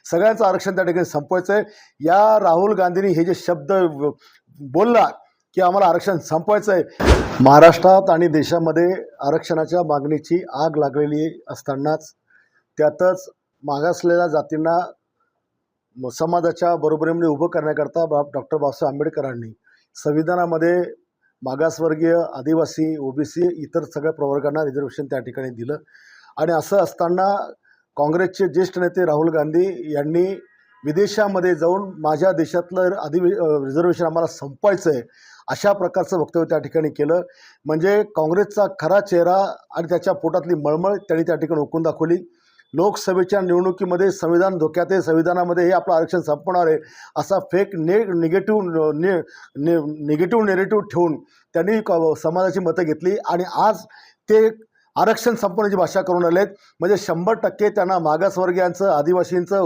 सगळ्यांचं आरक्षण त्या ठिकाणी संपवायचं आहे। या राहुल गांधींनी हे जे शब्द बोलला की आम्हाला आरक्षण संपवायचं आहे, महाराष्ट्रात आणि देशामध्ये आरक्षणाच्या मागणीची आग लागलेली असतानाच त्यातच मागासलेल्या जातींना समाजाच्या बरोबरीमध्ये उभं करण्याकरता डॉक्टर बाबासाहेब आंबेडकरांनी संविधानामध्ये मागासवर्गीय, आदिवासी, ओबीसी इतर सगळ्या प्रवर्गांना रिझर्वेशन त्या ठिकाणी दिलं। आणि असं असताना काँग्रेसचे ज्येष्ठ नेते राहुल गांधी यांनी विदेशामध्ये जाऊन माझ्या देशातलं रिझर्वेशन आम्हाला संपवायचं आहे अशा प्रकारचं वक्तव्य त्या ठिकाणी केलं। म्हणजे काँग्रेसचा खरा चेहरा आणि त्याच्या पोटातली मळमळ त्यांनी त्या ठिकाणी ओकून दाखवली। लोकसभेच्या निवडणुकीमध्ये संविधान धोक्यात आहे, संविधानामध्ये हे आपलं आरक्षण संपवणार आहे असा फेक निगेटिव्ह नेरेटिव्ह ठेवून त्यांनी समाजाची मतं घेतली आणि आज ते आरक्षण संपवण्याची भाषा करून आलेत। म्हणजे 100% त्यांना मागासवर्गीयांचं, आदिवासींचं,